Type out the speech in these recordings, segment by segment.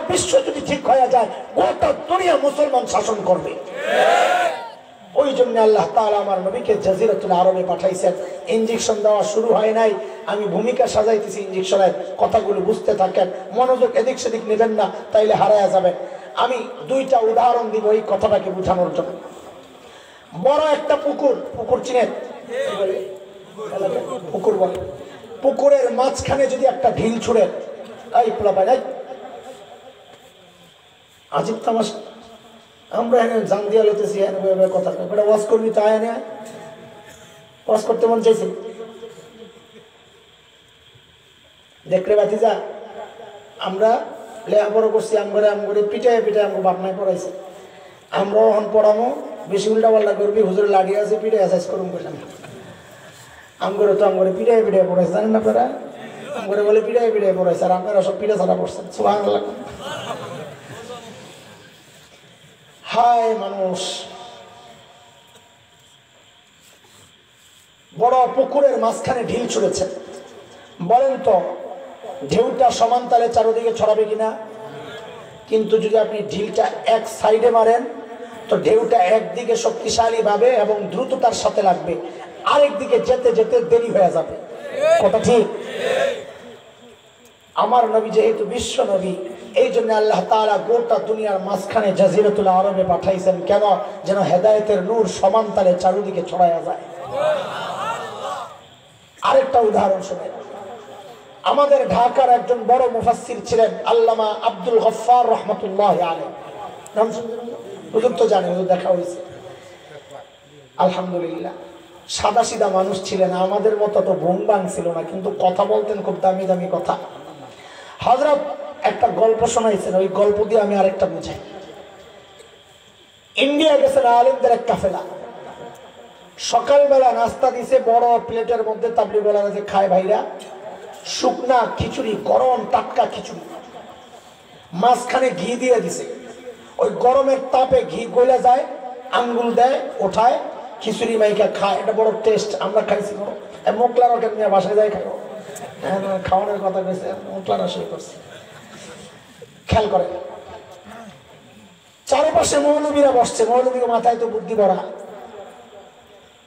বিশ্ব যদি ঠিক হয়ে যায় গোটা দুনিয়া মুসলমান শাসন করবে। ওই জন্য আল্লাহ তাআলা আমার নবীকে জাজিরাতুল আরবে পাঠাইছেন। ইনজেকশন দেওয়া শুরু হয় নাই, আমি ভূমিকা সাজাইতেছি ইনজেকশনের, কথাগুলো বুঝতে থাকেন, মনোযোগ এদিক সেদিক নেবেন না, তাইলে হারায়া যাবেন। আমি দুইটা উদাহরণ দিব এই কথাটাকে বোঝানোর জন্য। বড় একটা পুকুর, পুকুর চিনেন? পুকুর বলে। পুকুরের মাঝখানে যদি একটা ঢিল ছুড়েন, এই পোলাপাই নাই আজিব তামাশা, আমরা এখানে জান দিয়া লইতেছি কথা এটা ওয়াজ করবি, তাই না ওয়াজ করতে মন চাইছে? দেখলে বাতিজা, আমরা লেখাপড়া করছি, আমগরে পিটায় পিটায় আমাকে বাপ মায় পড়াইছে, আমরাও এখন পড়ামো, বেশি উল্টা পাল্টা করবি, হুজুর লাড়ি আছে পিটায় আসাইজ করুন করলাম। আমগরে তো আমগরে পিটায় পিটায় পড়াইছে, জানেন আপনারা? আমগরে বলে পিটায় পিটায় পড়াইছে, আর আপনারা সব পিঠা ছাড়া পড়ছেন। সুবহানাল্লাহ। হায় মানুষ, বড় পুকুরের মাঝখানে ঢিল ছুড়েছে। বলেন তো ঢেউটা সমান তালে চারদিকে ছড়াবে কিনা? কিন্তু যদি আপনি ঢিলটা এক সাইডে মারেন তো ঢেউটা একদিকে শক্তিশালী ভাবে এবং দ্রুততার সাথে লাগবে, আরেক দিকে যেতে যেতে দেরি হয়ে যাবে। কথা ঠিক? আমার নবী যেহেতু বিশ্ব নবী, এই জন্য আল্লাহ তাআলা গোটা দুনিয়ার মাঝখানে জাজিরাতুল আরবে পাঠাইছেন। কেন? যেন হেদায়েতের নূর সমান তালে চারদিকে ছড়ায়া যায়। আরেকটা উদাহরণ শুনেন। আমাদের ঢাকার একজন বড় মুফাসসির ছিলেন আল্লামা আব্দুল গফফার রাহমাতুল্লাহি আলাইহি। নাম শুনছেন? হুজুর তো জানেন, হুজুর দেখা হয়েছে। আলহামদুলিল্লাহ, সাদা সিধা মানুষ ছিলেন, আমাদের মতো তো ভুংবাং ছিল না, কিন্তু কথা বলতেন খুব দামি দামি কথা। হযরত একটা গল্প শোনাইছেন, ওই গল্প দিয়ে আমি আরেকটা বুঝাই। ইন্ডিয়া গেছেন আলেমদের এক কাফেলা, সকালবেলা নাস্তা দিছে বড় প্লেটের মধ্যে, তাবলিগওয়ালারা যে খায় ভাইরা, শুকনা খিচুড়ি, গরম টাটকা খিচুড়ি, মাঝখানে ঘি দিয়ে দিছে। ওই গরমের তাপে ঘি গলে যায়, আঙ্গুল দেয়, ওঠায়, খিচুড়ি মাইকা খায়। এটা বড় টেস্ট, আমরা খাইছি। মোকলা রকেট নিয়ে বাসায় যায় খাই, খাওয়ানোর কথা কইছে, মোকলারা শুরু করছে। খেয়াল করে চারপাশে মৌলবীরা বসছে, মৌলবীর মাথায় তো বুদ্ধি ভরা,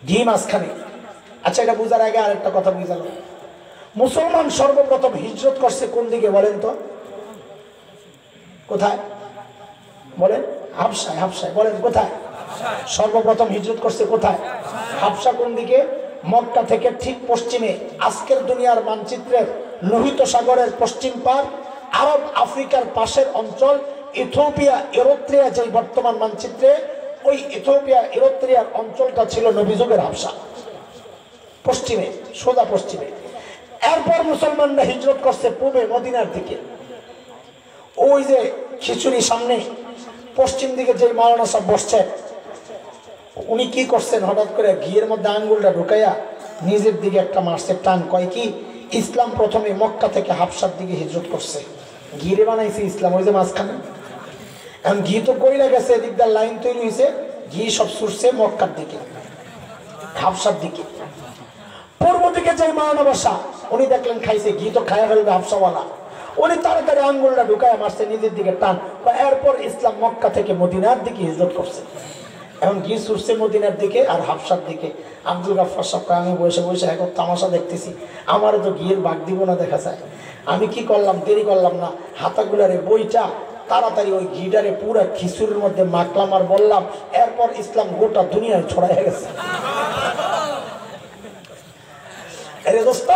ঘি মাঝখানে। আচ্ছা, এটা বুঝার আগে আরেকটা কথা বুঝালো। মুসলমান সর্বপ্রথম হিজরত করছে কোন দিকে বলেন তো? কোথায় বলেন? হাবশায়। হাবশায় বলেন কোথায়? সর্বপ্রথম হিজরত করছে কোথায়? হাবশা। কোন দিকে? মক্কা থেকে ঠিক পশ্চিমে, আজকের দুনিয়ার মানচিত্রের লোহিত সাগরের পশ্চিম পার, আরব আফ্রিকার পাশের অঞ্চল, ইথিওপিয়া এরিত্রিয়া, যে বর্তমান মানচিত্রে, ওই ইথিওপিয়া এরিত্রিয়ার অঞ্চলটা ছিল নবীযুগের হাবশা, পশ্চিমে, সোজা পশ্চিমে। এরপর মুসলমানরা হিজরত করছে পূবে মদিনার দিকে। ওই যে খিচুড়ি সামনে পশ্চিম দিকে যে মাওলানা সব বসছে, উনি কি করছেন, হঠাৎ করে ঘিয়ের মধ্যে আঙ্গুলটা ঢুকাইয়া নিজের দিকে একটা মারছে টান। কয় কি? ইসলাম প্রথমে মক্কা থেকে হাবশার দিকে হিজরত করছে, ঘিরে বানাইছে ইসলাম। ওই যে মাঝখানে এখন ঘি তো কইলা গেছে, এদিকদার লাইন তৈরি হয়েছে, ঘি সব ছুটছে মক্কার দিকে, হাবশার দিকে। পূর্ব দিকে যে মাওলানা বসা, উনি দেখলেন খাইছে ঘি, তো খায়া ফেলবে হাবশাওয়ালা, উনি তাড়াতাড়ি আঙ্গুলটা ঢুকায় মারছে নিজের দিকে টান। এরপর ইসলাম মক্কা থেকে মদিনার দিকে হিজরত করছে। এখন ঘি ছুটছে মদিনার দিকে আর হাবশার দিকে। আব্দুল গফফার সাহেব, আমি বসে বসে এখন তামাশা দেখতেছি, আমারও তো ঘিয়ের ভাগ দিব না দেখা যায়। আমি কি করলাম, দেরি করলাম না, হাতাগুলারে বইটা তাড়াতাড়ি ওই ঘিটারে পুরো খিচুড়ির মধ্যে মাখলাম আর বললাম, এরপর ইসলাম গোটা দুনিয়ায় ছড়াই গেছে। আরে দোস্ত,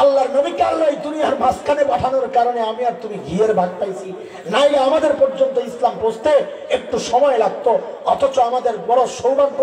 আল্লাহর নবীকে আল্লাহ এই দুনিয়ার মাঝখানে পাঠানোর কারণে আমি আর তুমি ঘিয়ের ভাগ পাইছি, নাইলে আমাদের পর্যন্ত ইসলাম পৌঁছতে একটু সময় লাগতো। অথচ আমাদের বড় সৌভাগ্য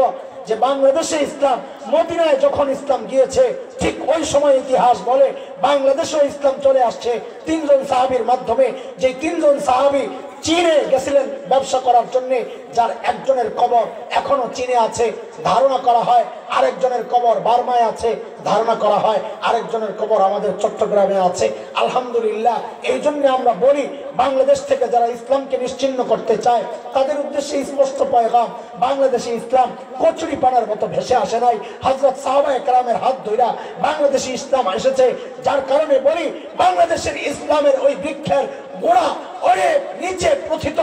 যে বাংলাদেশে ইসলাম, মদিনায় যখন ইসলাম গিয়েছে ঠিক ওই সময় ইতিহাস বলে বাংলাদেশেও ইসলাম চলে আসছে তিনজন সাহাবীর মাধ্যমে। যে তিনজন সাহাবী চীনে গেছিলেন ব্যবসা করার জন্য, যার একজনের কবর এখনো চীনে আছে, ধারণা করা হয় আরেকজনের কবর বার্মায় আছে, ধারণা করা হয় আরেকজনের কবর আমাদের চট্টগ্রামে আছে। আলহামদুলিল্লাহ, এই জন্য আমরা বলি বাংলাদেশ থেকে যারা ইসলামকে নিশ্চিহ্ন করতে চায় তাদের উদ্দেশ্যে স্পষ্ট পয়গাম, বাংলাদেশে ইসলাম কচুরি পানার মতো ভেসে আসে নাই। হযরত সাহাবায়ে কেরামের হাত ধইরা বাংলাদেশে ইসলাম এসেছে, যার কারণে বলি বাংলাদেশের ইসলামের ওই বৃক্ষের গোড়া ওরে নিচে প্রথিত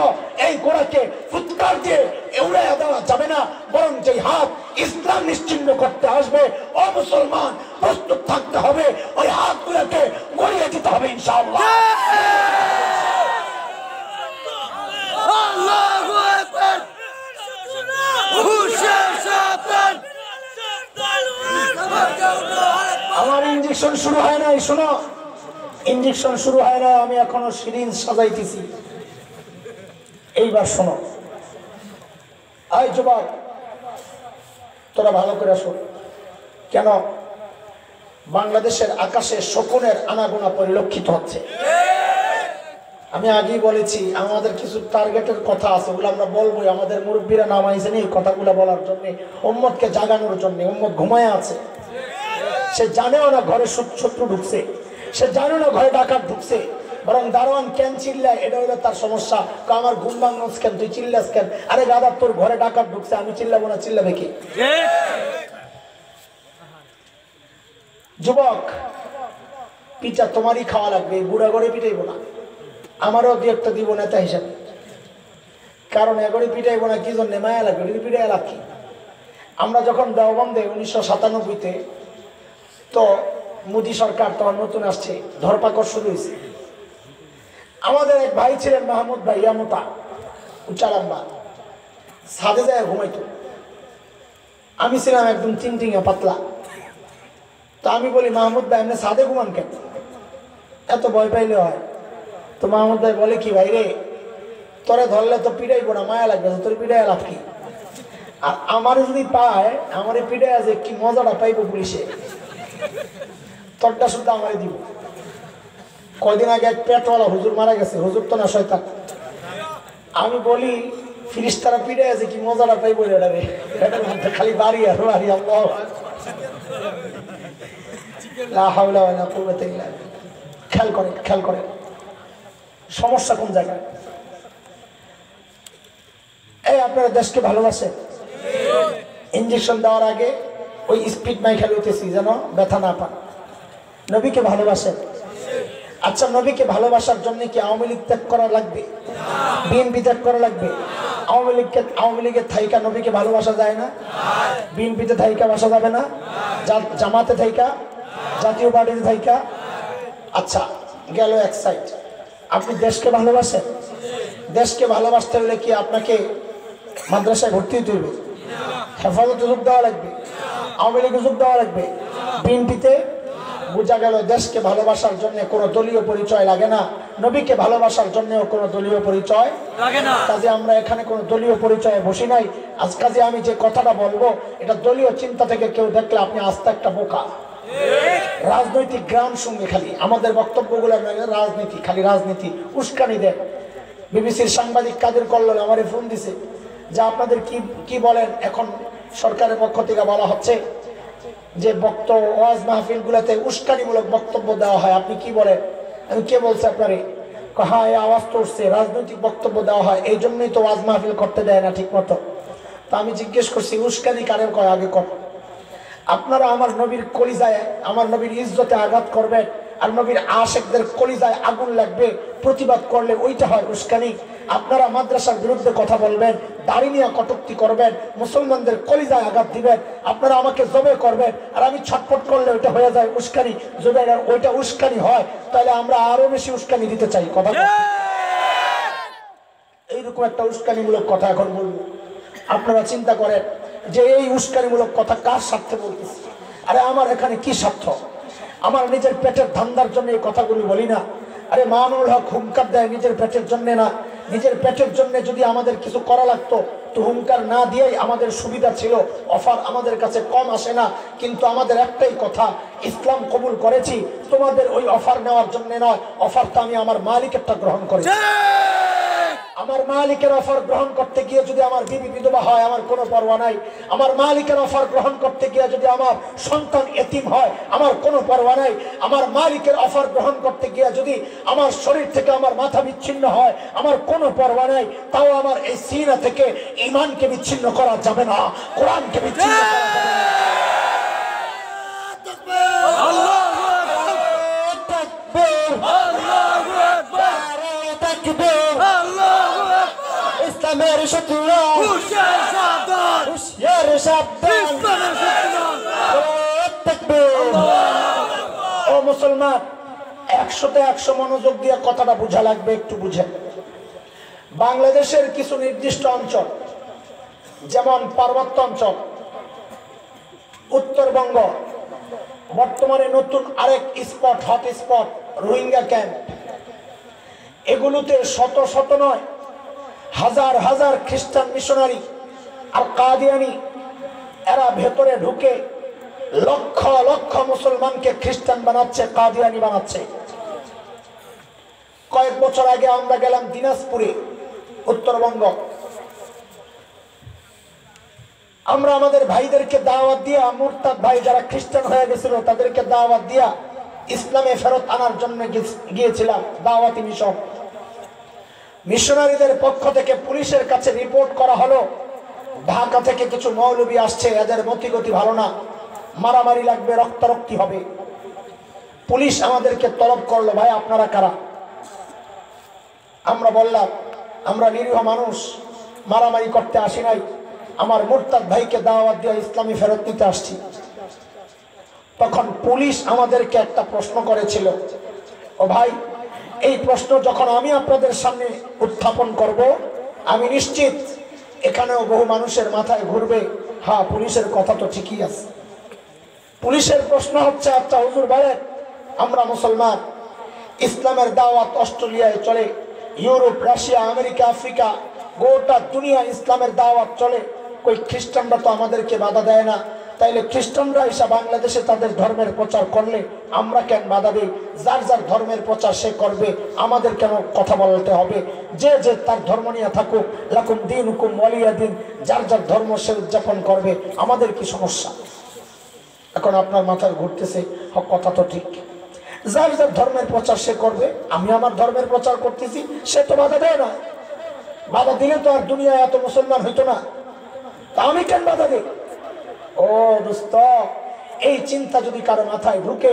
এই গোড়াকে ফুৎকার দিয়ে উড়াইয়া দেওয়া যাবে না, বরং যে হাত ইসলাম নিশ্চিহ্ন করতে আসবে ও মুসলমান প্রস্তুত থাকতে হবে, ওই হাতগুলোকে গড়িয়ে দিতে হবে ইনশাআল্লাহ। আল্লাহু আকবার। আমার ইনজেকশন শুরু হয় নাই, শোনো, ইনজেকশন শুরু হয় না, আমি এখনো সিরিঞ্জ সাজাইতেছি। এইবার শোনো, আয় যুবক তোরা ভালো করে শোন। কেন বাংলাদেশের আকাশে শকুনের আনাগোনা পরিলক্ষিত হচ্ছে? আমি আগেই বলেছি আমাদের কিছু টার্গেটের কথা আছে, ওগুলো আমরা বলবোই। আমাদের মুরব্বীরা নামাইছেন এই কথাগুলো বলার জন্য, উম্মতকে জাগানোর জন্য। উম্মত ঘুমায় আছে, সে জানেও না ঘরে শত্রু ঢুকছে, সে জানে না ঘরে ডাকাত ঢুকছে, বরং দারোয়ান কেন চিল্লায় এটা হলো তার সমস্যা। আমার ঘুম ভাঙনস কেন, তুই চিল্লাস কেন? আরে দাদা তোর ঘরে ডাকাত ঢুকছে, আমি চিল্লাবো না, চিল্লাবে কি? যুবক পিঠা তোমারই খাওয়া লাগবে, বুড়া ঘরে পিটাইবো না, আমারও দু একটা দিব নেতা হিসাবে। কারণ এগরে পিটাইবো না কি জন্য? মায়া লাগবে, পিটাই লাভ কি? আমরা যখন দেওবন্দে 1997-তে, তো মোদী সরকার তখন নতুন আসছে, ধরপাকড় শুরু হয়েছে। আমাদের এক ভাই ছিলেন মাহমুদ ভাই, মোটা উচ্চারাম্বা, ছাদে যায় ঘুমাইতো। আমি ছিলাম একদম টিংটিঙে পাতলা। তো আমি বলি মাহমুদ ভাই আপনি ছাদে ঘুমান কেন? এত ভয় পাইলে হয়? তো মাহমুদ ভাই বলে কি, ভাই রে তোরে ধরলে তো পিটাইবো না, মায়া লাগবে, তোর পিটাই লাভ কি? আর আমার যদি পায়, আমার পিটাই আছে কি মজাটা পাইবো পুলিশে, তোরটা শুধু আমারে দিব। কয়দিন আগে এক পেটওয়ালা হুজুর মারা গেছে, হুজুর তো না শয়তান। আমি বলি ফিরিস্তারা পিটাই আছে কি মজাটা পাইবো রে, পেটের মধ্যে খালি বাড়ি আর বাড়ি। আল্লাহু আকবার, লা হাওলা ওয়ালা কুওয়াতা ইল্লা বিল্লাহ। খেয়াল করেন, খেয়াল করেন সমস্যা কোন জায়গায়। এই আপনারা দেশকে ভালোবাসেন, ইঞ্জেকশন দেওয়ার আগে ওই স্পিড মাইখা লইতেছি যেন ব্যথা না পান। নবীকে ভালোবাসেন, আচ্ছা নবীকে ভালোবাসার জন্য কি আওয়ামী লীগ ত্যাগ করা লাগবে? বিএনপি ত্যাগ করা লাগবে? আওয়ামী লীগের থাইকা নবীকে ভালোবাসা যায় না? বিএনপিতে থাইকা বাসা যাবে না? জামাতে থাইকা, জাতীয় পার্টিতে থাইকা? আচ্ছা গেল এক সাইড। আপনি দেশকে ভালোবাসেন? দেশকে ভালোবাসতে হলে কি আপনাকে মাদ্রাসায় ভর্তি হতে হবে? হেফাজতে যোগ দেওয়া লাগবে? আওয়ামী লীগে যোগ দেওয়া লাগবে? বিএনপিতে? বোঝা গেল দেশকে ভালোবাসার জন্য কোনো দলীয় পরিচয় লাগে না, নবীকে ভালোবাসার জন্যও কোনো দলীয় পরিচয় লাগে না। কাজে আমরা এখানে কোনো দলীয় পরিচয়ে বসি নাই। আজ কাজে আমি যে কথাটা বলবো এটা দলীয় চিন্তা থেকে কেউ দেখলে আপনি আস্তে একটা বোকা। রাজনৈতিক গ্রাম সঙ্গে খালি আমাদের বক্তব্যগুলো রাজনীতি, খালি রাজনীতি, উস্কানি দেন। বিবিসির সাংবাদিক কাদের কল্লোল আমারে ফোন দিছে যে আপনাদের কি বলেন, এখন সরকারের পক্ষ থেকে বলা হচ্ছে যে ওয়াজ মাহফিল গুলাতে উস্কানিমূলক বক্তব্য দেওয়া হয়, আপনি কি বলেন? আমি কে বলছে আপনারে? হ্যাঁ এই আওয়াজ তো উঠছে, রাজনৈতিক বক্তব্য দেওয়া হয় এই জন্যই তো ওয়াজ মাহফিল করতে দেয় না ঠিক মতো। তা আমি জিজ্ঞেস করছি উস্কানি কারে কয় আগে কর? আপনারা আমার নবীর কলিজায়, আমার নবীর ইজ্জতে আঘাত করবেন আর নবীর আশেকদের কলিজায় আগুন লাগবে, প্রতিবাদ করলে ওইটা হয় উস্কানি। আপনারা মাদ্রাসার বিরুদ্ধে কথা বলবেন, দাড়ি নিয়ে কটূক্তি করবেন, মুসলমানদের কলিজায় আঘাত দিবেন, আপনারা আমাকে জবে করবেন আর আমি ছটফট করলে ওইটা হয়ে যায় উস্কানি। যদি ওইটা উস্কানি হয় তাহলে আমরা আরো বেশি উস্কানি দিতে চাই। কথা এইরকম একটা উস্কানিমূলক কথা এখন বলবো। আপনারা চিন্তা করেন যে এই উস্কানিমূলক কথা কার স্বার্থে বলতেছি? আরে আমার এখানে কি স্বার্থ? আমার নিজের পেটের ধান্দার জন্য এই কথাগুলি বলি না। আরে মামুনুল হক হুঙ্কার দেয় নিজের পেটের জন্য না, নিজের পেটের জন্য যদি আমাদের কিছু করা লাগতো তো হুঙ্কার না দিয়েই আমাদের সুবিধা ছিল। অফার আমাদের কাছে কম আসে না, কিন্তু আমাদের একটাই কথা, ইসলাম কবুল করেছি, তোমাদের ওই অফার নেওয়ার জন্য নয়, অফারটা আমি আমার মালিকেরটা গ্রহণ করেছি। আমার মালিকের অফার গ্রহণ করতে গিয়ে যদি আমার বিবি বিধবা হয় আমার কোনো পরোয়া নাই। আমার মালিকের অফার গ্রহণ করতে গিয়ে যদি আমার সন্তান এতিম হয় আমার কোনো পরোয়া নাই। আমার মালিকের অফার গ্রহণ করতে গিয়ে যদি আমার শরীর থেকে আমার মাথা বিচ্ছিন্ন হয় আমার কোনো পরোয়া নাই। তাও আমার এই সিনা থেকে ঈমানকে বিচ্ছিন্ন করা যাবে না, কোরআনকে বিচ্ছিন্ন করা যাবে না। ইসলামের শত্রুরা হুঁশিয়ার সাবধান। ও মুসলমান, 100তে 100 মনোযোগ দিয়ে কথাটা বোঝা লাগবে, একটু বুঝেন। বাংলাদেশের কিছু নির্দিষ্ট অঞ্চল যেমন পার্বত্য অঞ্চল, উত্তরবঙ্গ, বর্তমানে নতুন আরেক spot, hot spot Rohingya camp, এগুলোতে শত শত নয় হাজার হাজার খ্রিস্টান মিশনারি আর কাদিয়ানি এরা ভেতরে ঢুকে লক্ষ লক্ষ মুসলমানকে খ্রিস্টান বানাচ্ছে, কাদিয়ানি বানাচ্ছে। কয়েক বছর আগে আমরা গেলাম দিনাজপুরে, উত্তরবঙ্গ। আমরা আমাদের ভাইদেরকে দাওয়াত দিয়া, মুরতাদ ভাই যারা খ্রিস্টান হয়ে গেছিল তাদেরকে দাওয়াত দিয়া ইসলামে ফেরত আনার জন্য গিয়েছিলাম, দাওয়াতি মিশন। মিশনারিদের পক্ষ থেকে পুলিশের কাছে রিপোর্ট করা হলো ঢাকা থেকে কিছু মৌলবী আসছে, এদের মতিগতি ভালো না, মারামারি লাগবে, রক্তারক্তি হবে। পুলিশ আমাদেরকে তলব করলো, ভাই আপনারা কারা? আমরা বললাম আমরা নিরীহ মানুষ, মারামারি করতে আসি নাই, আমার মুরতাদ ভাইকে দাওয়াত দিয়ে ইসলামী ফেরত নিতে আসছি। তখন পুলিশ আমাদেরকে একটা প্রশ্ন করেছিল, ও ভাই এই প্রশ্ন যখন আমি আপনাদের সামনে উত্থাপন করব আমি নিশ্চিত এখানেও বহু মানুষের মাথায় ঘুরবে, হ্যাঁ পুলিশের কথা তো ঠিকই আছে। পুলিশের প্রশ্ন হচ্ছে, আচ্ছা হুজুর বলেন, আমরা মুসলমান, ইসলামের দাওয়াত অস্ট্রেলিয়ায় চলে, ইউরোপ, রাশিয়া, আমেরিকা, আফ্রিকা, গোটা দুনিয়া ইসলামের দাওয়াত চলে, কই খ্রিস্টানরা তো আমাদেরকে বাধা দেয় না, তাইলে খ্রিস্টানরা এসে বাংলাদেশে তাদের ধর্মের প্রচার করলে আমরা কেন বাধা দিই? যার যার ধর্মের প্রচার সে করবে, আমাদের কেন কথা বলতে হবে? যে যে তার ধর্ম নিয়ে থাকুক, লাকুম দীনুকুম ওয়ালিয়া দিন, যার যার ধর্ম সে উদযাপন করবে, আমাদের কি সমস্যা? এখন আপনার মাথায় ঘুরতেছে, কথা তো ঠিক, যার যার ধর্মের প্রচার সে করবে, আমি আমার ধর্মের প্রচার করতেছি, সে তো বাধা দেয় না। বাধা দিলে তো আর দুনিয়ায় এত মুসলমান হইতো না, তা আমি কেন বাধা দিই? ও দোস্ত, এই চিন্তা যদি কারো মাথায় ঢুকে,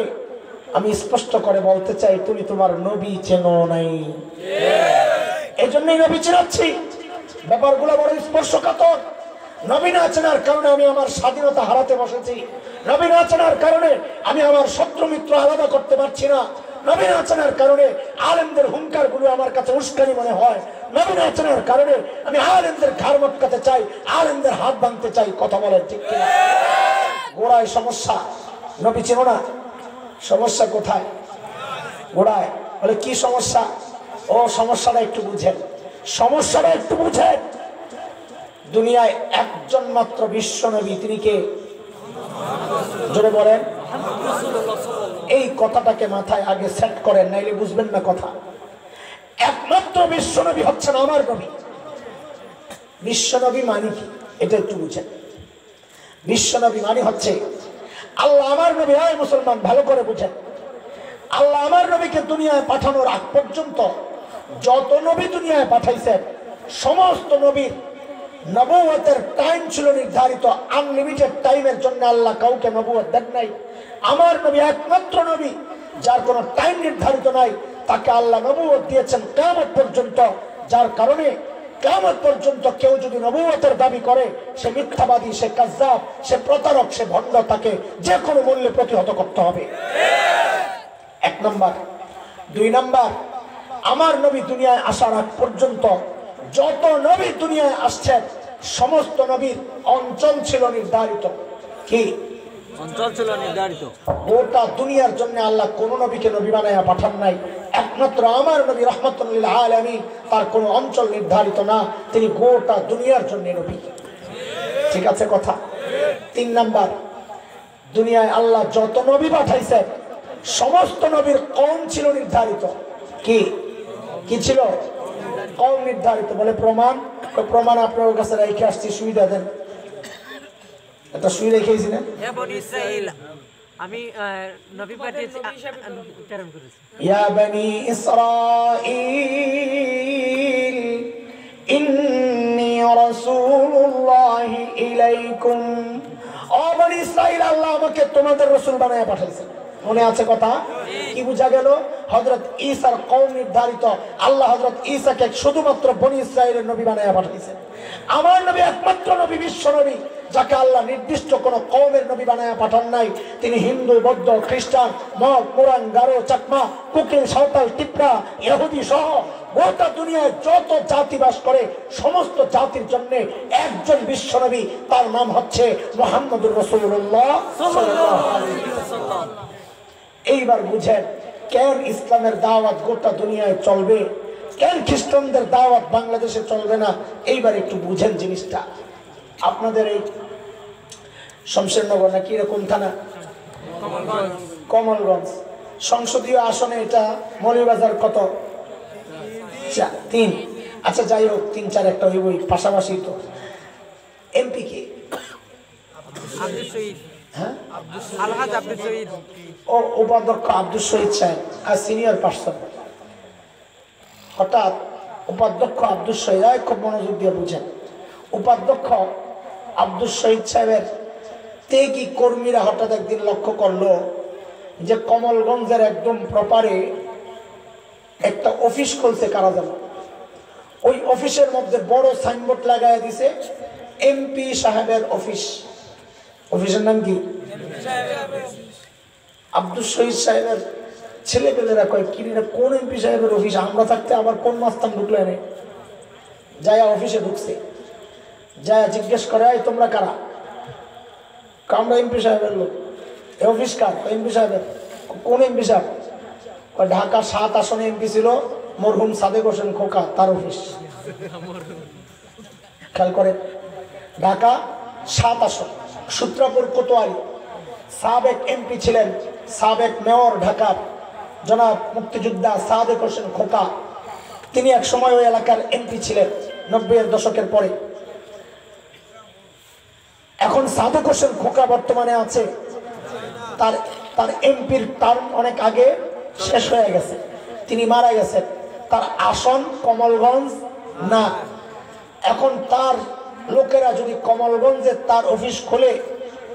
আমি স্পষ্ট করে বলতে চাই, তুমি তোমার নবী চেনো নাই। এই জন্যই নবী চেনাচ্ছি, ব্যাপারগুলো বড় স্পর্শকাতর। নবী না চেনার কারণে আমি আমার স্বাধীনতা হারাতে বসেছি, নবী না চেনার কারণে আমি আমার শত্রু মিত্র আলাদা করতে পারছি না, নবী না চেনার কারণে আলেমদের হুঙ্কার গুলো আমার কাছে উস্কানি মনে হয়, নবী না চেনার কারণে আমি আলেমদের ঘাড় মটকাতে চাই, আলেমদের হাত ভাঙতে চাই। কথা বলেন ঠিক কিনা? গোড়ায় সমস্যা, নবী চেনো না, সমস্যা কোথায়? গোড়ায়। বলে কি সমস্যা? ও সমস্যাটা একটু বুঝেন, সমস্যাটা একটু বুঝেন। দুনিয়ায় একজন মাত্র বিশ্ব নবী, তিনি কে? জোরে বলেন। এই কথাটাকে মাথায় আগে সেট করেন, নাইলে বুঝবেন না কথা। একমাত্র বিশ্ব নবী হচ্ছেন আমার নবী। বিশ্ব নবী মানে কি এটা একটু বুঝেন। বিশ্ব নবী মানে হচ্ছে আল্লাহ আমার নবী, হয় মুসলমান ভালো করে বুঝেন, আল্লাহ আমার নবীকে দুনিয়ায় পাঠানোর আগ পর্যন্ত যত নবী দুনিয়ায় পাঠাইছেন সমস্ত নবীর নবুয়তের টাইম ছিল নির্ধারিত, আনলিমিটেড টাইমের জন্য আল্লাহ কাউকে নবুয়ত দেন নাই। আমার নবী একমাত্র নবী যার কোনো টাইম নির্ধারিত নাই, তাকে আল্লাহ নবুয়ত দিয়েছেন কিয়ামত পর্যন্ত, যার কারণে কিয়ামত পর্যন্ত কেউ যদি নবুয়তের দাবি করে সে মিথ্যাবাদী, সে কাযযাব, সে প্রতারক, সে ভণ্ড, তাকে যে কোনো মূল্যে প্রতিহত করতে হবে। এক নম্বর। দুই নম্বর, আমার নবী দুনিয়ায় আসার আগ পর্যন্ত যত নবী দুনিয়ায় আসছেন সমস্ত নবীর অঞ্চল ছিল নির্ধারিত। কি অঞ্চল ছিল নির্ধারিত? গোটা দুনিয়ার জন্য আল্লাহ কোন নবীকে নবী বানায়া পাঠান নাই, একমাত্র আমার নবী রাহমাতুল লিল আলামিন, তার কোন অঞ্চল নির্ধারিত না, তিনি গোটা দুনিয়ার জন্য নবী। ঠিক আছে কথা? তিন নাম্বার, দুনিয়ায় আল্লাহ যত নবী পাঠাইছেন সমস্ত নবীর কওম ছিল নির্ধারিত। কি কি ছিল? কওম নির্ধারিত। বলে প্রমাণ? প্রমাণ আপনার কাছে রেখে আসছি, সুবিধা দেন। এটা সুই রেখেছি না? হে বনি ইসরাইল, আমি নবী পাঠিয়েছি প্রেরণ করেছি। ইয়া বনি ইসরাইল ইন্নী রাসূলুল্লাহি ইলাইকুম। ও বনি ইসরাইল, আল্লাহ আমাকে তোমাদের রাসূল বানায়া পাঠাইছেন। মনে আছে কথা? কি বোঝা গেল? হযরত ঈসার কওম নির্ধারিত। আল্লাহ হযরত ঈসাকে শুধুমাত্র বনি ইসরাইলের নবী বানায়া পাঠাইছেন। আমার নবী একমাত্র নবী, বিশ্ব নবী, যাকে আল্লাহ নির্দিষ্ট কোন কওমের নবী বানায়া পাঠান নাই। তিনি হিন্দু, বৌদ্ধ, খ্রিস্টান, মগ, মোরাং, গারো, চাকমা, কুকিল, সাঁওতাল, টিপরা, ইহুদি সহ গোটা দুনিয়ায় যত জাতি বাস করে সমস্ত জাতির জন্য একজন বিশ্ব নবী, তার নাম হচ্ছে মুহাম্মদুর রাসূলুল্লাহ সাল্লাল্লাহু আলাইহি ওয়াসাল্লাম। এইবার বুঝেন কেন ইসলামের দাওয়াত গোটা দুনিয়ায় চলবে, কেন খ্রিস্টানদের দাওয়াত বাংলাদেশে চলবে না। এইবার একটু বুঝেন জিনিসটা। আপনাদের এই শমশেরনগর নাকি এরকম থানা? কমলগঞ্জ সংসদীয় আসনে এটা মৌলভীবাজার কত? 3। আচ্ছা যাই হোক, 3-4 একটা হইবই, পাশাপাশি তো। এমপি কে? আব্দুল শহীদ। হ্যাঁ, আলহাজ আব্দুল শহীদ। ও উপাধ্যক্ষ আব্দুল শহীদ সাহেব আর সিনিয়র পার্সন। হঠাৎ উপাধ্যক্ষ আব্দুল শহীদ, খুব মনোযোগ দিয়ে বুঝেন, উপাধ্যক্ষ আব্দুল শহীদ সাহেবের ত্যাগী কর্মীরা হঠাৎ একদিন লক্ষ্য করলো যে কমলগঞ্জের একদম প্রপারে একটা অফিস খুলছে কারা জানো। ওই অফিসের মধ্যে বড় সাইনবোর্ড লাগায় দিছে এমপি সাহেবের অফিস। অফিসের নাম কি? আব্দুল শহীদ সাহেবের ছেলেপেলেরা কয়, কিনা কোন এমপি সাহেবের অফিস? আমরা থাকতে আবার কোন মাস্তান ঢুকলে নে? যায়া অফিসে ঢুকছে, যায়া জিজ্ঞেস করে, তোমরা কারা? আমরা এমপি সাহেবের লোক। অফিস কার? এমপি সাহেবের। কোন এমপি সাহেব? ঢাকা 7 আসনে এমপি ছিল মরহুম সাদেক হোসেন খোকা, তার অফিস। খেয়াল করে, ঢাকা 7 আসন, সূত্রাপুর কোতোয়ালি। সাবেক এমপি ছিলেন সাবেক মেয়র ঢাকার জনাব মুক্তিযোদ্ধা সাদেক হোসেন খোকা। তিনি এক সময় ওই এলাকার এমপি ছিলেন 90-এর দশকের পরে। এখন সাদেক হোসেন খোকা বর্তমানে আছে, তার এমপির টার্ম অনেক আগে শেষ হয়ে গেছে, তিনি মারা গেছেন। তার আসন কমলগঞ্জ না। এখন তার লোকেরা যদি কমলগঞ্জে তার অফিস খোলে,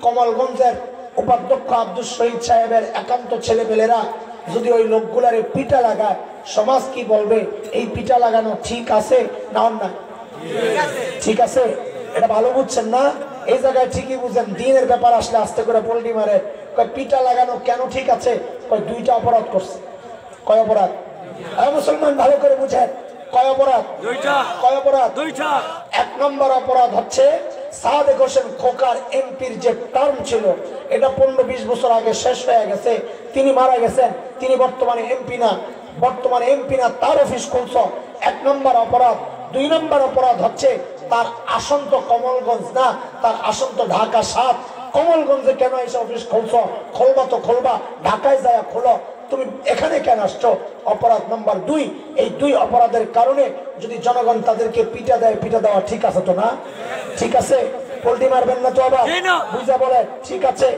কমলগঞ্জের উপাধ্যক্ষ আব্দুল শহীদ সাহেবের একান্ত ছেলেপেলেরা যদি ওই লোকগুলারে পিটা লাগায়, সমাজ কি বলবে? এই পিটা লাগানো ঠিক আছে না অন্যায়? ঠিক আছে, এটা ভালো বুঝছেন না? এই জায়গায় ঠিকই বুঝেন, দিনের ব্যাপার আসলে আস্তে করে পোল্টি মারে। পিটা লাগানো কেন ঠিক আছে? 2টা অপরাধ করছে। কয় অপরাধ? মুসলমান ভালো করে বুঝেন, কয় অপরাধ? 2টা। কয় অপরাধ? 2টা। 1 নম্বর অপরাধ হচ্ছে সাদেক হোসেন খোকার এমপির যে টার্ম ছিল, এটা 15-20 বছর আগে শেষ হয়ে গেছে। তিনি মারা গেছেন, তিনি বর্তমানে এমপি না। তার অফিস খুলছ, 1 নম্বর অপরাধ। 2 নম্বর অপরাধ হচ্ছে তার আসন তো কমলগঞ্জ না, তার আসন তো ঢাকা 7। কমলগঞ্জে কেন এসে অফিস খুলছ? খুলবা তো খুলবা, ঢাকায় যায় খোলো, তুমি এখানে কেন আসছো? অপরাধ নাম্বার 2। এই 2 অপরাধের কারণে যদি জনগণ তাদেরকে পিটা দেয়, পিটা দেওয়া ঠিক আছে তো না? ঠিক আছে, পোল্টি মারবেন না তো আবার? বুঝা বলেন ঠিক আছে?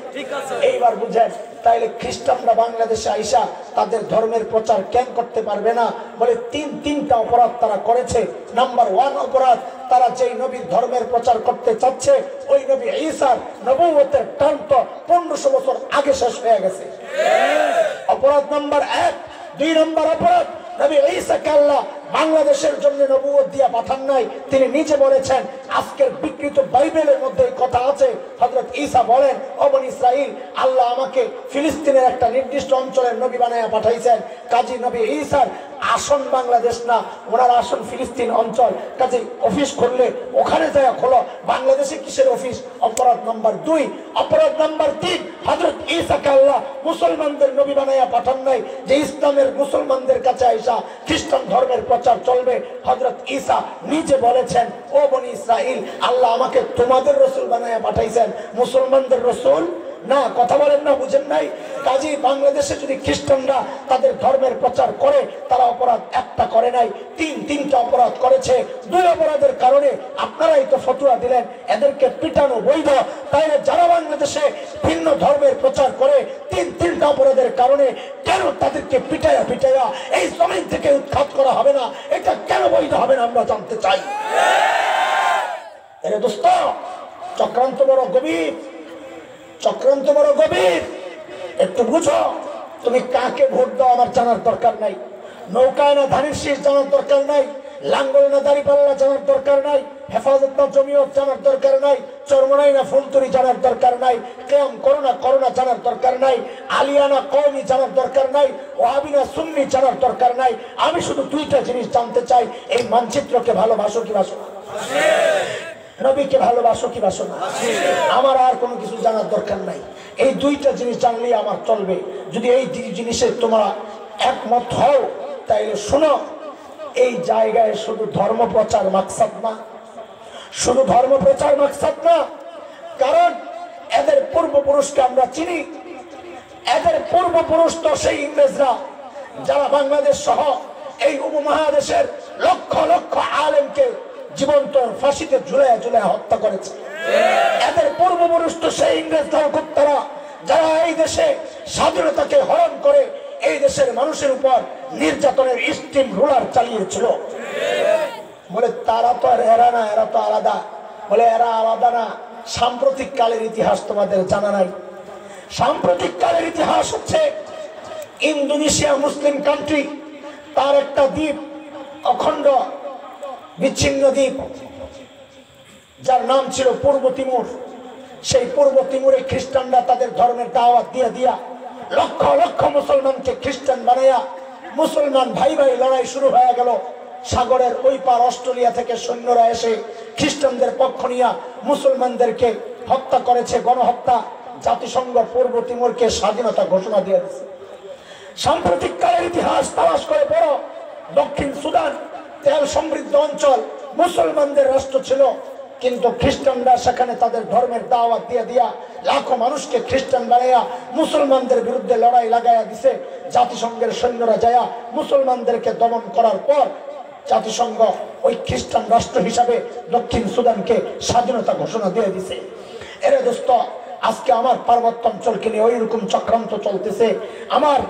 এইবার বুঝেন, তাইলে খ্রিস্টানরা বাংলাদেশে আইসা তাদের ধর্মের প্রচার কেন করতে পারবে না? বলে 3টা অপরাধ তারা করেছে। নাম্বার 1 অপরাধ, তারা যেই নবীর ধর্মের প্রচার করতে চাচ্ছে ওই নবী ঈসার নবুয়তের টার্ম তো 1500 বছর আগে শেষ হয়ে গেছে। অপরাধ নাম্বার 1। 2 নম্বর অপরাধ, নবী ঈসাকে আল্লাহ বাংলাদেশের জন্য নবুয়ত দিয়া পাঠান নাই। তিনি নিজে বলেছেন, আজকের বিকৃত বাইবেলের মধ্যে কথা আছে, হযরত ঈসা বলেন, ও বনি ইসরাইল, আল্লাহ আমাকে ফিলিস্তিনের একটা নির্দিষ্ট অঞ্চলের নবী বানায়া পাঠাইছেন। কাজী নবী ঈসার আসন বাংলাদেশ না, ওনার আসন ফিলিস্তিন অঞ্চল। কাজে অফিস খুললে ওখানে যায় খোলো, বাংলাদেশে কিসের অফিস? অপরাধ নাম্বার 2। অপরাধ নাম্বার 3, হযরত ঈসাকে আল্লাহ মুসলমানদের নবী বানায়া পাঠান নাই যে ইসলামের মুসলমানদের কাছে আইসা খ্রিস্টান ধর্মের প্রচার চলবে। হযরত ঈসা নিজে বলেছেন, ও বনি ইসরাইল, আল্লাহ আমাকে তোমাদের রাসূল বানায়া পাঠাইছেন, মুসলমানদের রাসূল না, কথা বলেন না, বুঝেন নাই? কাজী বাংলাদেশে যদি খ্রিস্টানরা তাদের ধর্মের প্রচার করে, তারা অপরাধ একটা করে নাই, তিনটা অপরাধ করেছে। 2 অপরাধের কারণে আপনারাই তো ফতোয়া দিলেন এদেরকে পিটানো বৈধ। তাইলে যারা বাংলাদেশে ভিন্ন ধর্মের প্রচার করে 3টা অপরাধের কারণে কেন তাদেরকে পিটায়া এই জমিন থেকে উৎখাত করা হবে না? এটা কেন বৈধ হবে না আমরা জানতে চাই। এরে দোস্ত, চক্রান্ত বড় গভীর, চক্রান্ত বড় গভীর। একটু বুঝো, তুমি কাকে ভোট দাও আমার জানার দরকার নাই, নৌকায় না ধানের শীষ জানার দরকার নাই, লাঙ্গল না দাঁড়িপাল্লা জানার দরকার নাই, হেফাজত না জমিয়ত জানার দরকার নাই, চরমনাই না ফুলতুরি জানার দরকার নাই, কেয়াম করোনা জানার দরকার নাই, আলিয়ানা কওমি জানার দরকার নাই, ওয়াহাবি না সুন্নি জানার দরকার নাই। আমি শুধু 2টা জিনিস জানতে চাই, এই মানচিত্রকে ভালোবাসো কি বাসো না, নবীকে ভালোবাসো কি বাসো না। আমার আর কোনো কিছু জানার দরকার নাই, এই 2টা জিনিস জানলেই আমার চলবে। যদি এই জিনিসে তোমরা একমত হও তাইলে শোনো, এই জায়গায় শুধু ধর্ম প্রচার মাকসাদ না, শুধু ধর্ম প্রচার মাকসাদ না। কারণ এদের পূর্বপুরুষকে আমরা চিনি, এদের পূর্বপুরুষ তো সেই ইংরেজরা যারা বাংলাদেশ সহ এই উপমহাদেশের লক্ষ লক্ষ আলেমকে জীবন্ত ফাঁসিতে ঝুলাইয়া হত্যা করেছে। এদের পূর্বপুরুষ তো সেই ইংরেজ দলকুত্তারা যারা এই দেশে স্বাধীনতাকে হরণ করে এই দেশের মানুষের উপর নির্যাতনের স্টিম রোলার চালিয়েছিল। বলে তারা তো আর এরা না, এরা তো আলাদা। বলে এরা আলাদা না, সাম্প্রতিক কালের ইতিহাস তোমাদের জানা নাই। সাম্প্রতিক কালের ইতিহাস হচ্ছে ইন্দোনেশিয়া মুসলিম কান্ট্রি, তার একটা দ্বীপ, অখণ্ড বিচ্ছিন্ন দ্বীপ, যার নাম ছিল পূর্ব তিমুর। সেই পূর্ব তিমুরে খ্রিস্টানরা তাদের ধর্মের দাওয়াত দিয়া লক্ষ লক্ষ মুসলমানকে খ্রিস্টান বানাইয়া মুসলমান ভাই লড়াই শুরু হয়ে গেল। সাগরের ওই পার অস্ট্রেলিয়া থেকে সৈন্যরা এসে খ্রিস্টানদের পক্ষ নিয়ে মুসলমানদেরকে হত্যা করেছে, গণহত্যা। জাতিসংঘ পূর্ব তিমুরকে স্বাধীনতা ঘোষণা দিয়ে দিয়েছে। সাম্প্রতিক কালের ইতিহাস তালাশ করে পড়ো, দক্ষিণ সুদান তেল সমৃদ্ধ অঞ্চল, মুসলমানদের রাষ্ট্র ছিল, কিন্তু খ্রিস্টানরা সেখানে তাদের ধর্মের দাওয়াত দিয়া লাখো মানুষকে খ্রিস্টান বানাইয়া মুসলমানদের বিরুদ্ধে লড়াই লাগাইয়া দিছে। জাতিসংঘের সৈন্যরা যায়া মুসলমানদেরকে দমন করার পর জাতিসংঘ ওই খ্রিস্টান রাষ্ট্র হিসাবে দক্ষিণ সুদানকে স্বাধীনতা ঘোষণা দিয়ে দিছে। এরে দোস্ত, আজকে আমার পার্বত্য অঞ্চলকে নিয়ে ওই রকম চক্রান্ত চলতেছে, আমার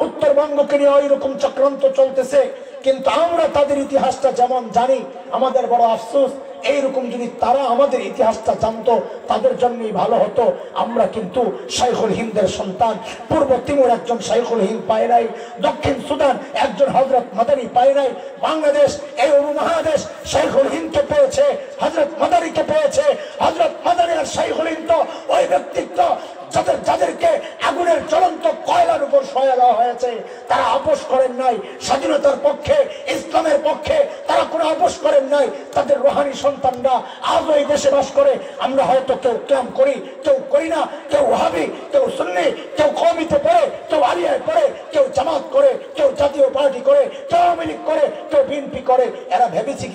উত্তরবঙ্গকে নিয়ে ওই রকম চক্রান্ত চলতেছে, কিন্তু আমরা তাদের ইতিহাসটা যেমন জানি, আমাদের বড় আফসোস, এইরকম যদি তারা আমাদের ইতিহাসটা জানতো তাদের জন্যই ভালো হতো। আমরা কিন্তু শাইখুল হিন্দের সন্তান, পূর্ব তিমুর একজন শাইখুল হিন্দ পায় নাই, দক্ষিণ সুদান একজন হযরত মাদানী পায় নাই, বাংলাদেশ এই উপমহাদেশ শাইখুল হিন্দকে পেয়েছে, হযরত মাদানীকে পেয়েছে। হযরত মাদানী আর শাইখুল হিন্দ ওই ব্যক্তিত্ব যাদেরকে আগুনের জ্বলন্ত কয়লার উপর শোয়া দেওয়া হয়েছে, তারা আপোষ করেন নাই। স্বাধীনতার পক্ষে, ইসলামের পক্ষে তারা কোনো আপোষ করেন নাই। তাদের রুহানি সন্তানরা আজও এই দেশে বাস করে। আমরা হয়তো কেউ কিয়াম করি, কেউ করি না, কেউ ওয়াহাবি, কেউ সুন্নি, কেউ কওমিতে পড়ে, কেউ আলিয়ায় পড়ে, কেউ জামাত করে, কেউ জাতীয় পার্টি করে, কেউ আওয়ামী লীগ করে, কেউ বিএনপি করে। এরা ভেবেছে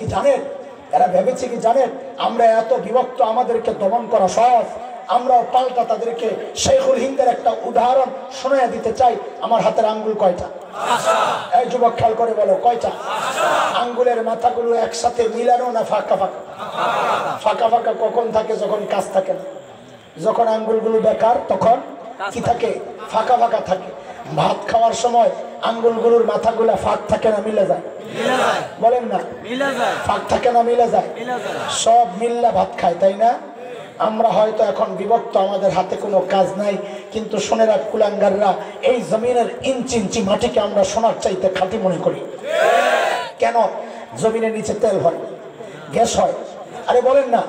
কি জানেন? আমরা এত বিভক্ত, আমাদেরকে দমন করা সহজ। আমরাও পাল্টা তাদেরকে শাইখুল হিন্দের একটা উদাহরণ শোনায় দিতে চাই। আমার হাতের আঙ্গুল কয়টা? এই যুবক খেয়াল করে বলো, কয়টা? আঙ্গুলের মাথাগুলো একসাথে মিলানো না ফাঁকা ফাঁকা? ফাঁকা ফাঁকা কখন থাকে? যখন কাজ থাকে না। যখন আঙ্গুলগুলো বেকার তখন কি থাকে? ফাঁকা ফাঁকা থাকে। ভাত খাওয়ার সময় আঙ্গুলগুলোর মাথাগুলা ফাঁক থাকে না মিলে যায়? বলেন না, ফাঁক থাকে না মিলে যায়? সব মিল্লা ভাত খায়, তাই না? আমরা হয়তো এখন বিভক্ত, আমাদের হাতে কোনো কাজ নাই, কিন্তু শুনে রাখ কুলাঙ্গাররা, এই জমিনের ইঞ্চি ইঞ্চি মাটিকে আমরা সোনার চাইতে খাঁটি মনে করি। কেন? জমিনের নিচে তেল হয়, গ্যাস হয়, আরে বলেন না,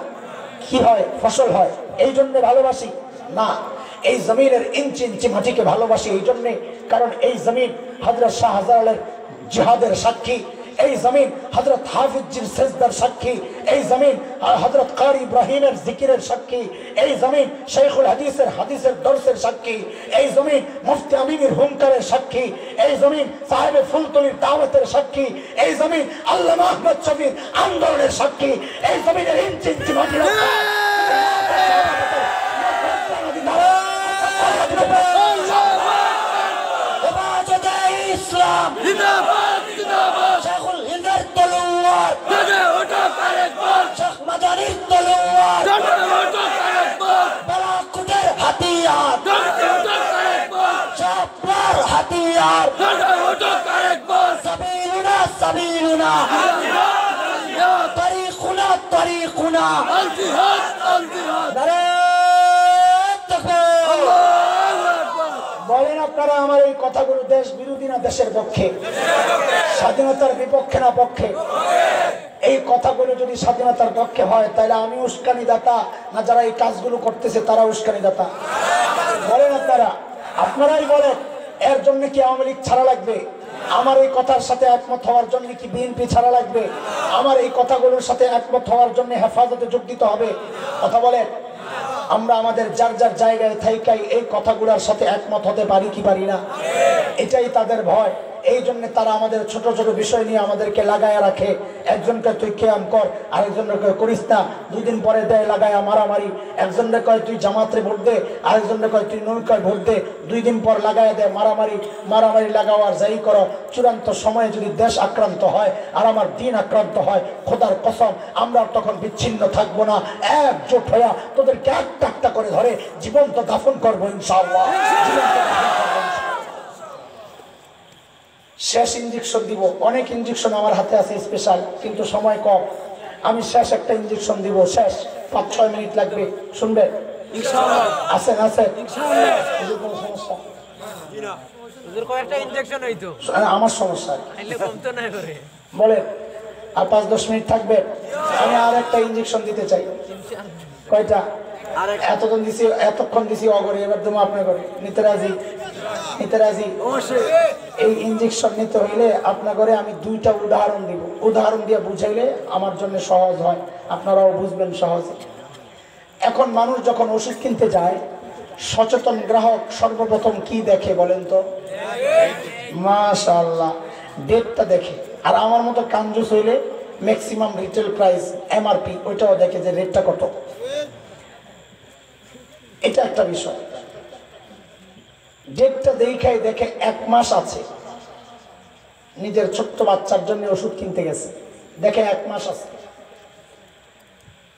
কি হয়? ফসল হয়, এই জন্য ভালোবাসি না। এই জমিনের ইঞ্চি ইঞ্চি মাটিকে ভালোবাসি এই জন্যে, কারণ এই জমিন হযরত শাহজালালের জিহাদের সাক্ষী, এই জমিন হযরত হাফিজজির সেজদার সাক্ষী, এই জমিন হযরত কারি ইব্রাহিমের জিকিরের সাক্ষী, এই জমিন শাইখুল হাদিসের দর্শের সাক্ষী, এই জমিন মুফতি আমিনের হুঙ্কারের সাক্ষী, এই জমিন সাহেবে ফুলতলির দাওয়াতের সাক্ষী, এই জমিন আল্লামা আহমদ শফির আন্দোলনের সাক্ষী। এই জমিনের ইঞ্চি ইঞ্চি মাটি ইসলাম শেখুল হিন্দের তলোয়ার শেখ মাদারির তলোয়ার বালাকুটের হাতিয়ার শাপলার হাতিয়ার সাবিলুনা সাবিলুনা তরিকুনা তরিকুনা নারে তাকবীর। বলেন আপনারা আমার এই কথাগুলো দেশ বিরোধী না দেশের পক্ষে, স্বাধীনতার বিপক্ষে না পক্ষে? এই কথাগুলো যদি স্বাধীনতার পক্ষে হয় তাহলে আমি উস্কানিদাতা না যারা এই কাজগুলো করতেছে তারা উস্কানিদাতা? বলেন আপনারা, আপনারাই বলেন। এর জন্য কি আওয়ামী লীগ ছাড়া লাগবে? আমার এই কথার সাথে একমত হওয়ার জন্য কি বিএনপি ছাড়া লাগবে? আমার এই কথাগুলোর সাথে একমত হওয়ার জন্য হেফাজতে যোগ দিতে হবে? কথা বলেন। আমরা আমাদের যার যার জায়গায় থাইকাই এই কথাগুলোর সাথে একমত হতে পারি কি পারি না? এটাই তাদের ভয়। এই জন্য তারা আমাদের ছোট ছোট বিষয় নিয়ে আমাদেরকে লাগায় রাখে। একজনকে তুই কেয়াম কর, আরেকজনকে করিস না, দুদিন পরে দেয় লাগায় মারামারি। একজনকে কয় তুই জামাতে ভোট দে, আরেকজনকে কয় তুই নৌকায় ভোট দে, 2 দিন পর লাগায় দেয় মারামারি। মারামারি লাগাও আর যাই করো, চূড়ান্ত সময়ে যদি দেশ আক্রান্ত হয় আর আমার দিন আক্রান্ত হয়, খোদার কসম আমরা তখন বিচ্ছিন্ন থাকবো না, একজোট হইয়া তোদেরকে একটা একটা করে ধরে জীবন্ত দাফন করবো ইনশাআল্লাহ। শেষ ইঞ্জেকশন দিব। অনেক ইঞ্জেকশন আমার হাতে আছে স্পেশাল, কিন্তু সময় কম। আমি শেষ একটা ইঞ্জেকশন দিব, শেষ 5-6 মিনিট লাগবে, শুনবেন ইনশাআল্লাহ? আছেন আছেন ইনশাআল্লাহ? কোনো সমস্যা হুজুর কয়টা ইনজেকশন হইতো? আমার সমস্যা আইলে কমতো না করে বলে। আর 5-10 মিনিট থাকবে। আমি আর একটা ইঞ্জেকশন দিতে চাই। কয়টা? এতক্ষণ দিছি অগরে, এবার দেবো আপনার করে। নিতে রাজি? নিতে রাজি? এই ইঞ্জেকশন নিতে হইলে আপনার ঘরে আমি 2টা উদাহরণ দিব। উদাহরণ দিয়ে বুঝাইলে আমার জন্য সহজ হয়, আপনারাও বুঝবেন সহজে। এখন মানুষ যখন ওষুধ কিনতে যায়, সচেতন গ্রাহক সর্বপ্রথম কি দেখে বলেন তো? মাশাআল্লাহ, ডেটটা দেখে। আর আমার মতো কাঞ্জুস হইলে ম্যাক্সিমাম রিটেল প্রাইস এমআরপি ওইটাও দেখে যে রেটটা কত। এটা একটা বিষয়। ডেটটা দেখাই দেখে 1 মাস আছে। নিজের ছোট্ট বাচ্চার জন্য ওষুধ কিনতে গেছে, দেখে 1 মাস আছে।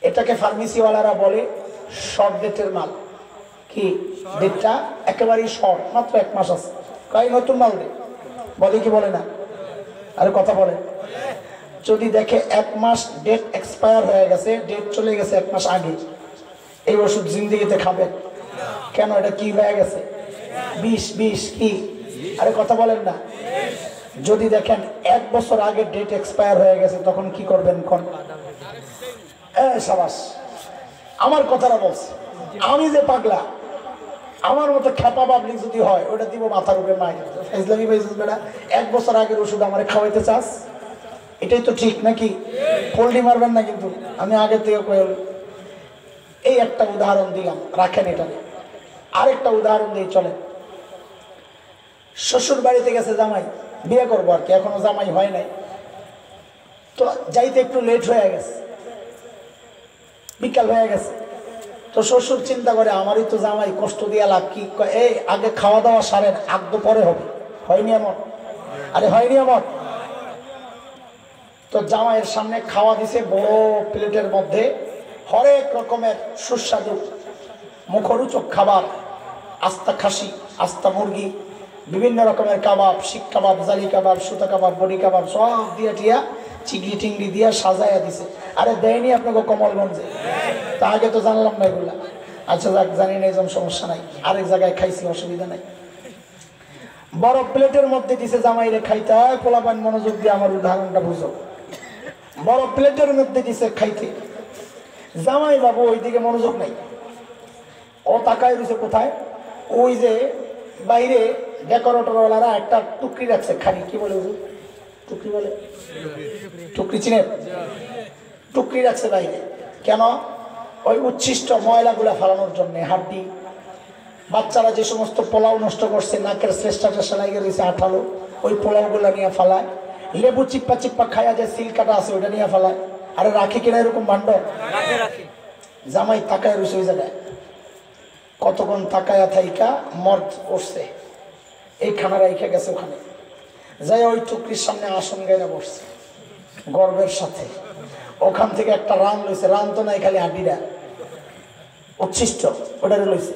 এটাকে ফার্মেসিওয়ালারা বলে শর্ট ডেটের মাল। কি ডেটটা একেবারেই শর্ট, মাত্র 1 মাস আছে, কয় নতুন মাল দে, বলে কি বলে না? আরে কথা বলে। যদি দেখে 1 মাস ডেট এক্সপায়ার হয়ে গেছে, ডেট চলে গেছে 1 মাস আগে, এই ওষুধ জিন্দেগিতে খাবেন কেন? এটা কি হয়ে গেছে? বিষ কি? আরে কথা বলেন না। যদি দেখেন 1 বছর আগে ডেট এক্সপায়ার হয়ে গেছে, তখন কি করবেন? কোন সাবাস, আমার কথাটা বলছে। আমি যে পাগলা, আমার মতো খেপা পাবলিক যদি হয়, ওটা দিব মাথার উপরে মাই। ইসলামী ভাই বেটা, 1 বছর আগের ওষুধ আমার খাওয়াইতে চাস? এটাই তো ঠিক নাকি? পোল্ট্রি মারবেন না কিন্তু, আমি আগে থেকে কয়ে। এই একটা উদাহরণ দিলাম, রাখেন এটা। আরেকটা উদাহরণ দিয়ে চলে। শ্বশুর বাড়িতে গেছে জামাই, বিয়ে করবো আর কি, এখনো জামাই হয় নাই, তো যাইতে একটু লেট হয়ে গেছে, বিকাল হয়ে গেছে। তো শ্বশুর চিন্তা করে আমারই তো জামাই, কষ্ট দিয়া লাভ কি? এই আগে খাওয়া দাওয়া সারেন, আগ পরে হবে। হয়নি এমন? আরে হয়নি এমন? তো জামাইয়ের সামনে খাওয়া দিছে বড় প্লেটের মধ্যে, হরেক রকমের সুস্বাদু মুখরোচক খাবার, আস্তা খাসি, আস্তা মুরগি, বিভিন্ন রকমের কাবাব, শিক কাবাব, জালি কাবাব, সুতা কাবাব, বড়ি কাবাব, সব দিয়া টিয়া চিংড়ি টিংড়ি দিয়া সাজাইয়া দিছে। আরে দেয়নি আপনাকে কমলগঞ্জে? তা আগে তো জানলাম না এগুলা। আচ্ছা যাক, জানি না, এরকম সমস্যা নাই, আরেক জায়গায় খাইছি, অসুবিধা নাই। বড় প্লেটের মধ্যে দিছে জামাইরে খাইতে। পোলাপান মনোযোগ দিয়ে আমার উদাহরণটা বুঝো। বড় প্লেটের মধ্যে দিছে খাইতে, জামাই বাবু ওইদিকে মনোযোগ নাই, ও তাকায় রয়েছে কোথায়? ওই যে বাইরে ডেকোরেটরওয়ালারা একটা টুকরি রাখছে, খালি কি বলে টুকরি বলে, টুকরি চিনে? টুকরি রাখছে বাইরে কেন? ওই উচ্ছিষ্ট ময়লাগুলা ফেলানোর জন্য। হাড্ডি, বাচ্চারা যে সমস্ত পোলাও নষ্ট করছে, নাকের শ্রেষ্ঠাটা সেলাই গেছে আঠালো, ওই পোলাওগুলা নিয়ে ফেলায়। লেবু চিপ্পা চিপ্পা খায়া যে সিল কাটা আছে, ওইটা নিয়ে ফেলায়। আরে রাখি কিনা এরকম ভাণ্ড? জামাই তাকায় রয়েছে ওই জায়গায়, কতক্ষণ তাকায়া থাইকা মর্দ উঠছে, এই খানা রাইখা গেছে ওখানে। যাই ওই টুকরির সামনে আসন গাইরা বসছে গর্বের সাথে। ওখান থেকে একটা রান লইছে, রান তো নাই খালি হাড্ডিটা উচ্ছিষ্ট, ওটারে লইছে।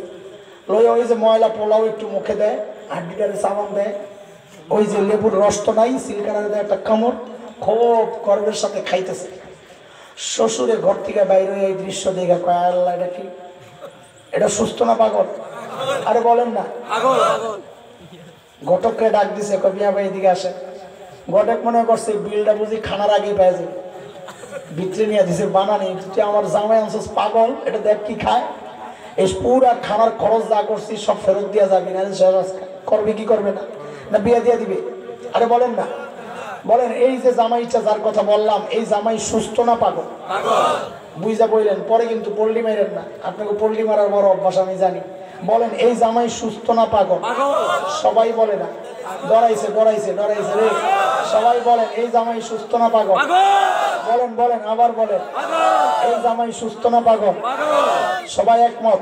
লইয়া ওই যে ময়লা পোলাও একটু মুখে দেয়, হাড্ডিটারে সাবান দেয়, ওই যে লেবুর রস তো নাই, সিলকারে দেয় একটা কামড়, খুব গর্বের সাথে খাইতেছে। শ্বশুরে ঘর থেকে বাইরে এই দৃশ্য দেখে কয় আল্লাহ এটা কি, এটা সুস্থ না পাগল? আরে বলেন না। ঘটককে ডাক দিছে, কয় মিয়া ভাই এদিকে আসে। ঘটক মনে করছে বিলটা বুঝি খানার আগেই পাই যাবে, ভিতরে নিয়ে দিছে বানানি, তুই আমার জামাই আনছিস পাগল, এটা দেখ কি খায়। এই পুরা খানার খরচ যা করছি সব ফেরত দিয়া যাবি না, করবে কি করবে না, না বিয়ে দিয়ে দিবে? আরে বলেন না, বলেন। এই যে জামাইটা যার কথা বললাম, এই জামাই সুস্থ না পাগল? বুঝা বললেন, পরে কিন্তু পল্লী মারেন না, আপনাকে পল্লী মারার বড় অভ্যাস আমি জানি। বলেন এই জামাই সুস্থ না পাগল? সবাই বলে না, ডরাইছে ডরাইছে ডরাইছে রে। সবাই বলেন এই জামাই সুস্থ না পাগল? বলেন বলেন, আবার বলেন এই জামাই সুস্থ না পাগল? সবাই একমত?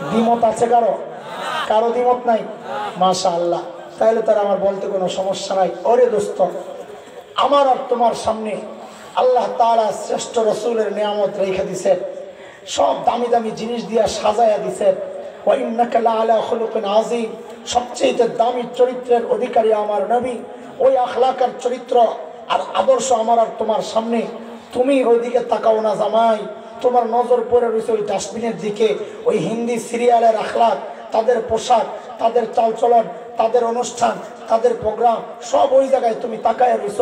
দ্বিমত আছে কারো? কারো দ্বিমত নাই? মাশাআল্লাহ, তাহলে তার আমার বলতে কোনো সমস্যা নাই। ওরে দোস্ত, আমার আর তোমার সামনে আল্লাহ তাআলা শ্রেষ্ঠ রাসূলের নিয়ামত রেখে দিয়েছেন, সব দামি দামি জিনিস দিয়া সাজায়া দিয়েছেন। ওয়া ইন্নাকা লাআলা খুলুকিন আযীম, সবচেয়ে দামি চরিত্রের অধিকারী আমার নবী। ওই আখলাকের চরিত্র আর আদর্শ আমার আর তোমার সামনে। তুমি ওইদিকে তাকাও না জামাই, তোমার নজর পড়ে রয়েছে ওই ডাস্টবিনের দিকে। ওই হিন্দি সিরিয়ালের আখলাক, তাদের পোশাক, তাদের চালচলন, তাদের অনুষ্ঠান, তাদের প্রোগ্রাম, সব ওই জায়গায় তুমি তাকায় রয়েছ।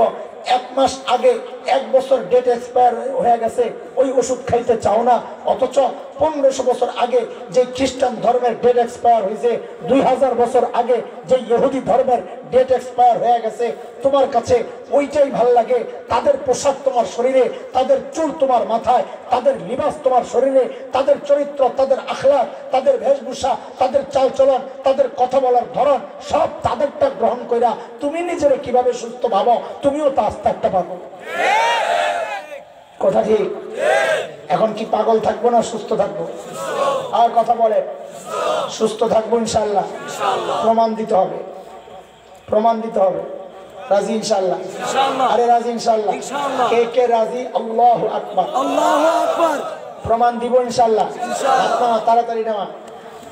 1 মাস আগে 1 বছর ডেট এক্সপায়ার হয়ে গেছে, ওই ওষুধ খাইতে চাও না। অথচ 1500 বছর আগে যে খ্রিস্টান ধর্মের ডেট এক্সপায়ার হয়েছে, 2000 বছর আগে যে ইহুদি ধর্মের ডেট এক্সপায়ার হয়ে গেছে, তোমার কাছে ওইটাই ভাল লাগে। তাদের পোশাক তোমার শরীরে, তাদের চুল তোমার মাথায়, তাদের লিবাস তোমার শরীরে, তাদের চরিত্র, তাদের আখলাক, তাদের বেশভূষা, তাদের চালচলন, তাদের কথা বলার ধরন, সব তাদেরটা গ্রহণ কইরা তুমি নিজের কিভাবে সুস্থ ভাবো, তুমিও তা আস্তে একটা পাবো। কথা ঠিক? এখন কি পাগল থাকবো না সুস্থ থাকবো? আর কথা বলে সুস্থ থাকবো ইনশাআল্লাহ। প্রমাণ দিতে হবে, প্রমাণ দিতে হবে। রাজি ইনশাআল্লাহ? আরে রাজি ইনশাআল্লাহ? কে কে রাজি? আল্লাহু আকবার, আল্লাহু আকবার। প্রমাণ দিব ইনশাআল্লাহ। তাড়াতাড়ি নামা।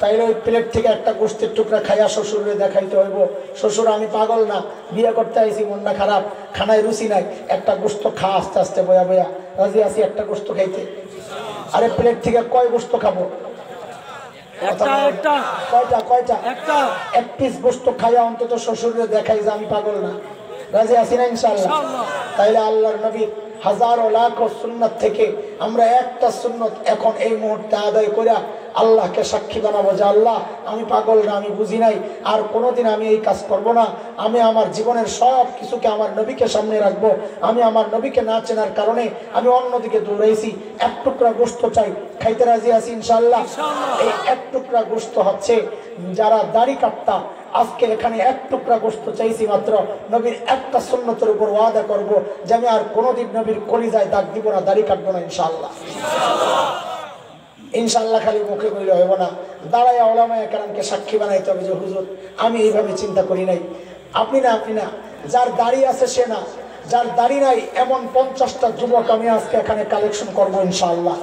তাইলে ওই প্লেট থেকে একটা গোস্তের টুকরা খাইয়া শ্বশুরে দেখাইতে হইব, শ্বশুর আমি পাগল না, বিয়ে করতে আইছি, মনটা খারাপ, খানায় রুচি নাই, একটা গোস্ত খা আস্তে আস্তে বয়া বয়া। রাজি আছি একটা গোস্ত খাইতে? আরে প্লেট থেকে কয় গোস্ত খাবো? কয়টা কয়টা? এক পিস গোস্ত খাইয়া অন্তত শ্বশুরে দেখাই যে আমি পাগল না। রাজি আছি না ইনশাআল্লাহ? তাইলে আল্লাহর নবীর হাজারো লাখো সুন্নাত থেকে আমরা একটা সুন্নত এখন এই মুহূর্তে আদায় করে আল্লাহকে সাক্ষী বানাবো যে আল্লাহ আমি পাগল না, আমি বুঝি নাই, আর কোনোদিন আমি এই কাজ করব না। আমি আমার জীবনের সব কিছুকে আমার নবীকে সামনে রাখবো। আমি আমার নবীকে না চেনার কারণে আমি অন্যদিকে দৌড়াইছি। এক টুকরা গোস্ত চাই, খাইতে রাজি আছি ইনশাআল্লাহ? এই এক টুকরা গোস্ত হচ্ছে যারা দাড়ি কাটতা, আজকে এখানে এক টুকরা গোস্ত চাইছি মাত্র। নবীর একটা সুন্নতের উপর ওয়াদা করব যে আমি আর কোনোদিন নবীর কলিজায় দাগ দিব না, দাড়ি কাটবো না ইনশাআল্লাহ। ইনশাআল্লাহ খালি মুখে কইলে হইব না, দাঁড়ায় ওলামায়ে কেরামকে সাক্ষী বানাইতে হবে যে হুজুর আমি এইভাবে চিন্তা করি নাই। আপনি না, আপনি না, যার দাড়ি আছে সে না, যার দাড়ি নাই এমন 50টা যুবক আমি আজকে এখানে কালেকশন করবো ইনশাআল্লাহ।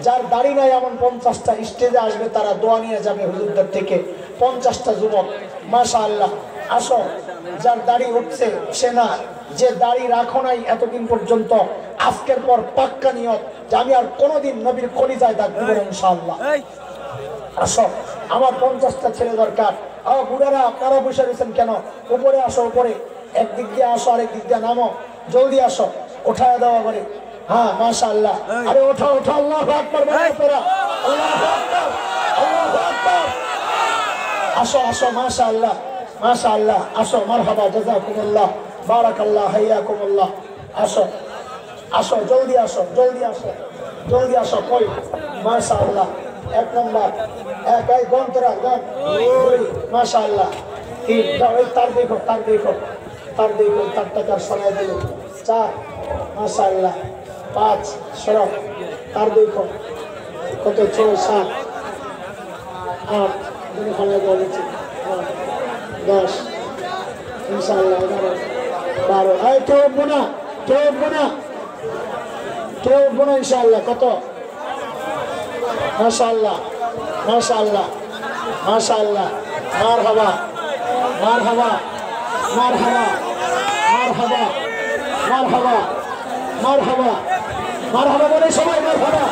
যার দাড়ি নাই এমন 50টা স্টেজে আসবে, তারা দোয়া নিয়ে যাবে হুজুরদের থেকে। 50টা যুবক, মাশাআল্লাহ। আসো, যার দাড়ি উঠছে সে না, যে দাড়ি রাখো নাই এতদিন পর্যন্ত, আজকের পর পাক্কা নিয়ত যে আমি আর কোনোদিন নবীর কলিজায় দাগ দিব না ইনশাআল্লাহ। আসো, আমার 50টা ছেলে দরকার। বুড়ারা আপনারা বসে রয়েছেন কেন? উপরে আসো, উপরে একদিক দিয়ে আসো, আরেক দিক দিয়ে নামো, জলদি আসো, উঠায় দেওয়া করে। হ্যাঁ মাশাআল্লাহ, আরে ওঠা ওঠা, আল্লাহু আকবার, আল্লাহু আকবার, আল্লাহু আকবার। আসো আসো, মাশাআল্লাহ মাশাআল্লাহ, আসো, মারহাবা, জাযাকুমুল্লাহ, বারাকাল্লাহ, হাইয়াকুমুল্লাহ। আসো আসো, জলদি আসো, জলদি আসো, জলদি আসো। কই মাশাআল্লাহ, 1 নম্বর, এই গন্তরা গান, মাশাআল্লাহ। ওই তার দেখো, তার দেখো, তার দেখো, তারটা তার শোনায় দিল। 4 মাশাআল্লাহ, 5 সরব, তার দেখো কত, 6 7 8 দিন খানা দিয়েছে, 10 ইনশাআল্লাহ, 11 12 এই কেউ উঠবো না কেউ উঠবো না কেউ উঠবো না ইনশাআল্লাহ কত মাশাআল্লাহ মাশাআল্লাহ মাশাআল্লাহ মারহাবা মারহাবা মারহাবা মারহাবা মারহাবা মারহাবা মারহাবা বলে সবাই মারহাবা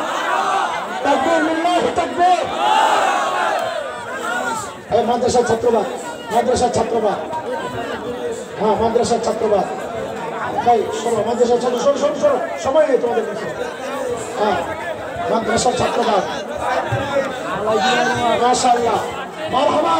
তাকবীর লিল্লাহি তাকবীর এই মাদ্রাসার ছাত্রবাদ হ্যাঁ মাদ্রাসার ছাত্রবাদ ভাই শোনো মাদ্রাসার ছাত্র শোনো সময় নেই তোমাদের কাছে হ্যাঁ মাদ্রাসার ছাত্রবাদ মাশাআল্লাহ মারহাবা